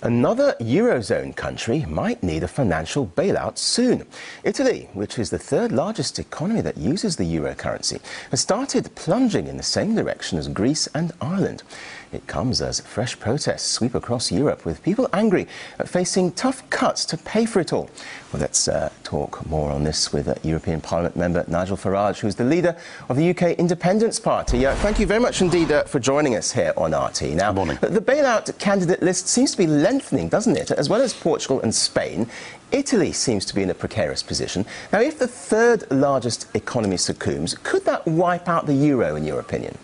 Another Eurozone country might need a financial bailout soon. Italy, which is the third largest economy that uses the euro currency, has started plunging in the same direction as Greece and Ireland. It comes as fresh protests sweep across Europe, with people angry at facing tough cuts to pay for it all. Well, let's talk more on this with European Parliament member Nigel Farage, who's the leader of the UK Independence Party. Thank you very much indeed for joining us here on RT. Now, good morning. The bailout candidate list seems to be lengthening, doesn't it? As well as Portugal and Spain, Italy seems to be in a precarious position. Now, if the third largest economy succumbs, could that wipe out the euro, in your opinion?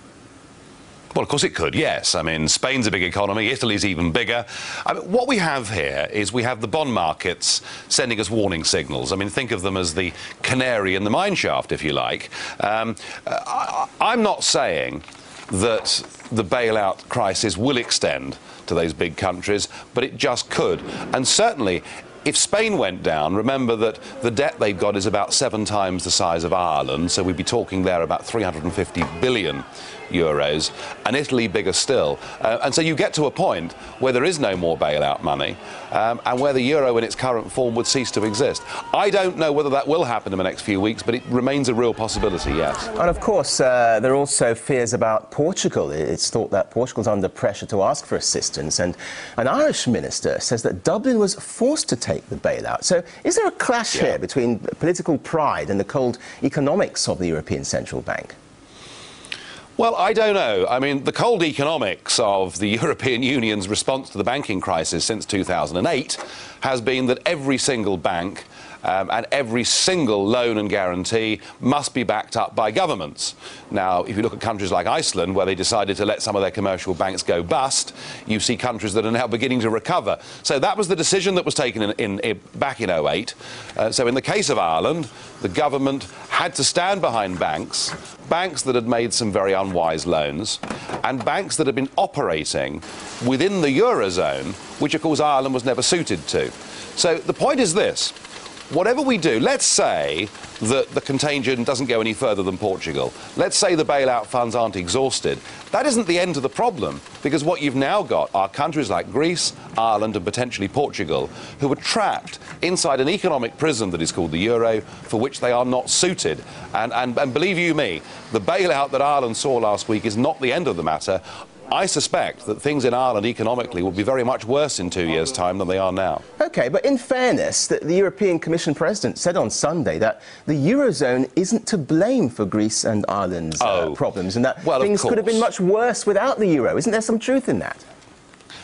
Well, of course it could, yes. I mean, Spain's a big economy, Italy's even bigger. I mean, what we have here is we have the bond markets sending us warning signals. I mean, think of them as the canary in the mine shaft, if you like. I'm not saying that the bailout crisis will extend to those big countries, but it just could. And certainly, if Spain went down, remember that the debt they've got is about 7 times the size of Ireland, so we'd be talking there about 350 billion euros, and Italy bigger still. And so you get to a point where there is no more bailout money, and where the euro in its current form would cease to exist. I don't know whether that will happen in the next few weeks, but it remains a real possibility, yes. And of course, there are also fears about Portugal. It's thought that Portugal's under pressure to ask for assistance, and an Irish minister says that Dublin was forced to take the bailout. So is there a clash here between political pride and the cold economics of the European Central Bank? Well, I don't know. I mean, the cold economics of the European Union's response to the banking crisis since 2008 has been that every single bank and every single loan and guarantee must be backed up by governments. Now, if you look at countries like Iceland, where they decided to let some of their commercial banks go bust, you see countries that are now beginning to recover. So that was the decision that was taken back in 2008. So in the case of Ireland, the government had to stand behind banks that had made some very unwise loans, and banks that had been operating within the Eurozone, which, of course, Ireland was never suited to. So the point is this. Whatever we do, let's say that the contagion doesn't go any further than Portugal. Let's say the bailout funds aren't exhausted. That isn't the end of the problem, because what you've now got are countries like Greece, Ireland and potentially Portugal, who are trapped inside an economic prison that is called the euro, for which they are not suited. And believe you me, the bailout that Ireland saw last week is not the end of the matter. I suspect that things in Ireland economically will be very much worse in 2 years' time than they are now. OK, but in fairness, the European Commission President said on Sunday that the Eurozone isn't to blame for Greece and Ireland's problems, and that things could have been much worse without the euro. Isn't there some truth in that?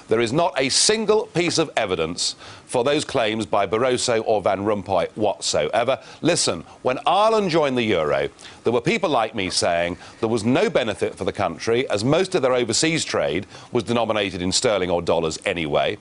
There is not a single piece of evidence for those claims by Barroso or Van Rompuy whatsoever. Listen, when Ireland joined the euro, there were people like me saying there was no benefit for the country, as most of their overseas trade was denominated in sterling or dollars anyway,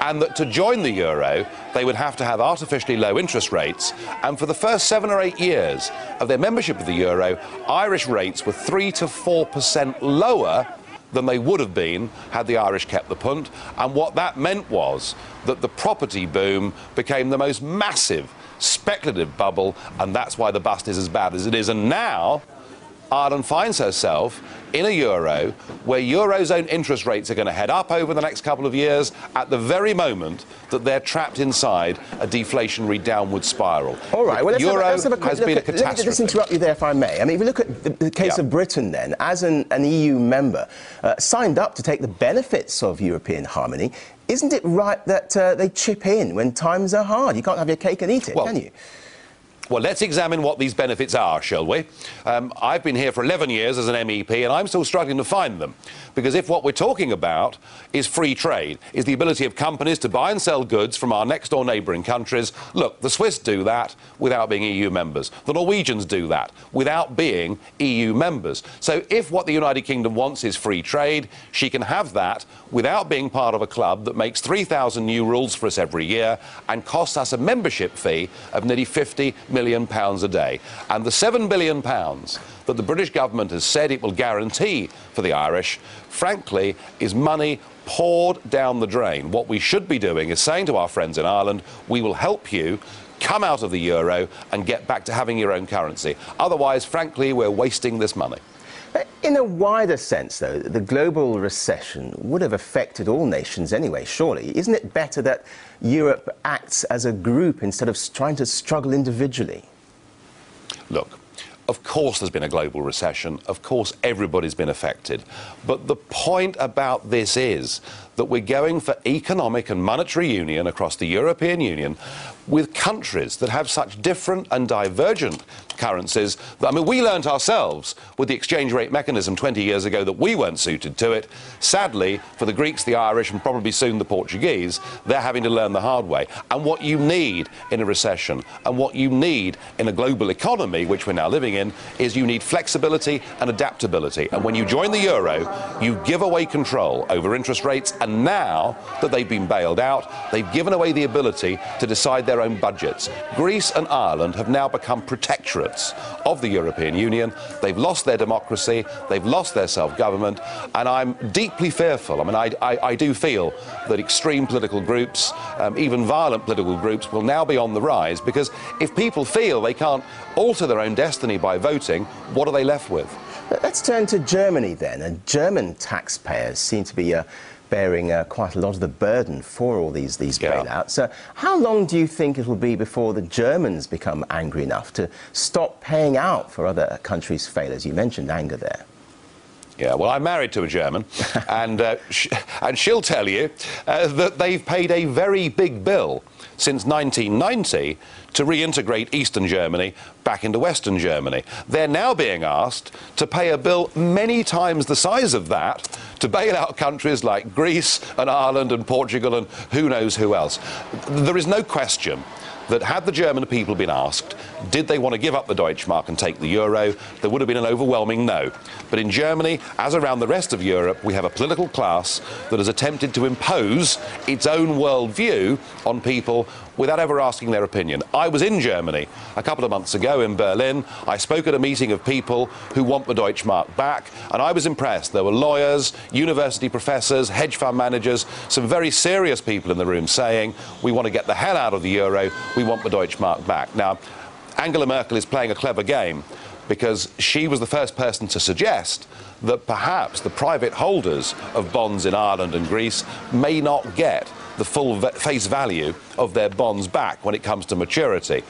and that to join the euro, they would have to have artificially low interest rates. And for the first 7 or 8 years of their membership of the euro, Irish rates were 3 to 4% lower than they would have been had the Irish kept the punt. And what that meant was that the property boom became the most massive speculative bubble, and that's why the bust is as bad as it is. And now Ireland finds herself in a euro where Eurozone interest rates are going to head up over the next couple of years at the very moment that they're trapped inside a deflationary downward spiral. All right, well, has been a catastrophe. Let me just interrupt you there, if I may. I mean, if you look at the case of Britain, then, as an EU member, signed up to take the benefits of European harmony, isn't it right that they chip in when times are hard? You can't have your cake and eat it, can you? Well, let's examine what these benefits are, shall we? I've been here for 11 years as an MEP, and I'm still struggling to find them. Because if what we're talking about is free trade, is the ability of companies to buy and sell goods from our next-door neighbouring countries, look, the Swiss do that without being EU members. The Norwegians do that without being EU members. So if what the United Kingdom wants is free trade, she can have that without being part of a club that makes 3,000 new rules for us every year and costs us a membership fee of nearly £50 million a day. And the £7 billion that the British government has said it will guarantee for the Irish, frankly, is money poured down the drain. What we should be doing is saying to our friends in Ireland, we will help you come out of the euro and get back to having your own currency. Otherwise, frankly, we're wasting this money. In a wider sense, though, the global recession would have affected all nations anyway, surely. Isn't it better that Europe acts as a group instead of trying to struggle individually? Look, of course there's been a global recession. Of course everybody's been affected. But the point about this is that we're going for economic and monetary union across the European Union with countries that have such different and divergent currencies. I mean, we learnt ourselves with the exchange rate mechanism 20 years ago that we weren't suited to it. Sadly, for the Greeks, the Irish, and probably soon the Portuguese, they're having to learn the hard way. And what you need in a recession and what you need in a global economy, which we're now living in, is you need flexibility and adaptability. And when you join the euro, you give away control over interest rates. And now that they've been bailed out, they've given away the ability to decide their own budgets. Greece and Ireland have now become protectorates of the European Union. They've lost their democracy, they've lost their self-government, and I'm deeply fearful. I mean, I do feel that extreme political groups, even violent political groups, will now be on the rise, because if people feel they can't alter their own destiny by voting, what are they left with? Let's turn to Germany then. And German taxpayers seem to be bearing quite a lot of the burden for all these bailouts. How long do you think it will be before the Germans become angry enough to stop paying out for other countries' failures? You mentioned anger there. Yeah, well, I'm married to a German, and she'll tell you that they've paid a very big bill since 1990 to reintegrate Eastern Germany back into Western Germany. They're now being asked to pay a bill many times the size of that to bail out countries like Greece and Ireland and Portugal and who knows who else. There is no question that had the German people been asked, did they want to give up the Deutschmark and take the euro, there would have been an overwhelming no. But in Germany, as around the rest of Europe, we have a political class that has attempted to impose its own worldview on people without ever asking their opinion. I was in Germany a couple of months ago in Berlin. I spoke at a meeting of people who want the Deutschmark back, and I was impressed. There were lawyers, university professors, hedge fund managers, some very serious people in the room saying, we want to get the hell out of the euro, we want the Deutschmark back. Now, Angela Merkel is playing a clever game, because she was the first person to suggest that perhaps the private holders of bonds in Ireland and Greece may not get the full face value of their bonds back when it comes to maturity.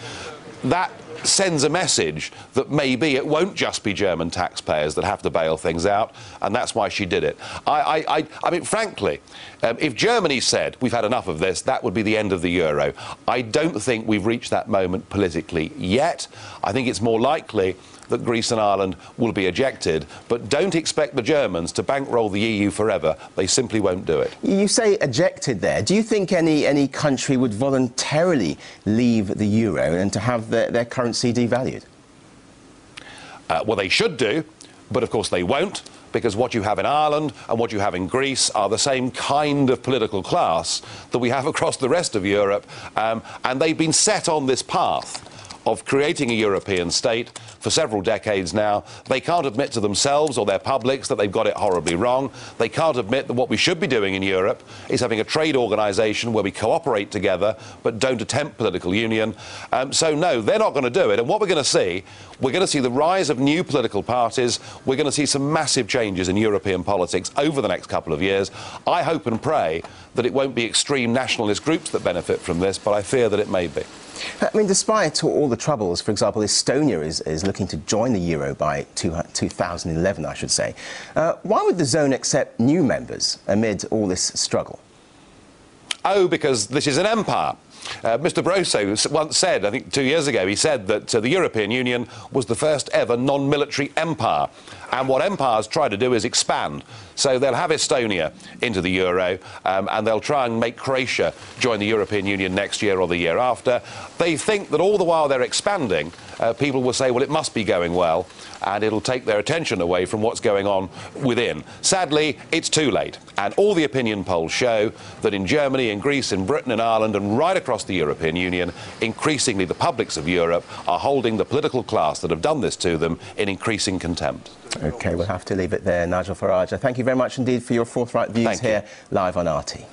That sends a message that maybe it won't just be German taxpayers that have to bail things out, and that's why she did it. I mean, frankly, if Germany said, we've had enough of this, that would be the end of the euro. I don't think we've reached that moment politically yet. I think it's more likely that Greece and Ireland will be ejected, but don't expect the Germans to bankroll the EU forever. They simply won't do it. You say ejected there. Do you think any country would voluntarily leave the euro and to have their currency devalued? Well, they should do, but of course they won't, because what you have in Ireland and what you have in Greece are the same kind of political class that we have across the rest of Europe, and they've been set on this path of creating a European state for several decades now. They can't admit to themselves or their publics that they've got it horribly wrong. They can't admit that what we should be doing in Europe is having a trade organisation where we cooperate together but don't attempt political union. So no, they're not going to do it. And what we're going to see the rise of new political parties. We're going to see some massive changes in European politics over the next couple of years. I hope and pray that it won't be extreme nationalist groups that benefit from this, but I fear that it may be. I mean, despite all the troubles, for example, Estonia is looking to join the euro by 2011, I should say. Why would the zone accept new members amid all this struggle? Oh, because this is an empire. Mr. Barroso once said, I think 2 years ago, he said that the European Union was the first ever non-military empire. And what empires try to do is expand. So they'll have Estonia into the euro, and they'll try and make Croatia join the European Union next year or the year after. They think that all the while they're expanding, people will say, well, it must be going well, and it'll take their attention away from what's going on within. Sadly, it's too late. And all the opinion polls show that in Germany, in Greece, in Britain, in Ireland, and right across the European Union, increasingly the publics of Europe are holding the political class that have done this to them in increasing contempt. OK, we'll have to leave it there. Nigel Farage, thank you very much indeed for your forthright views here live on RT.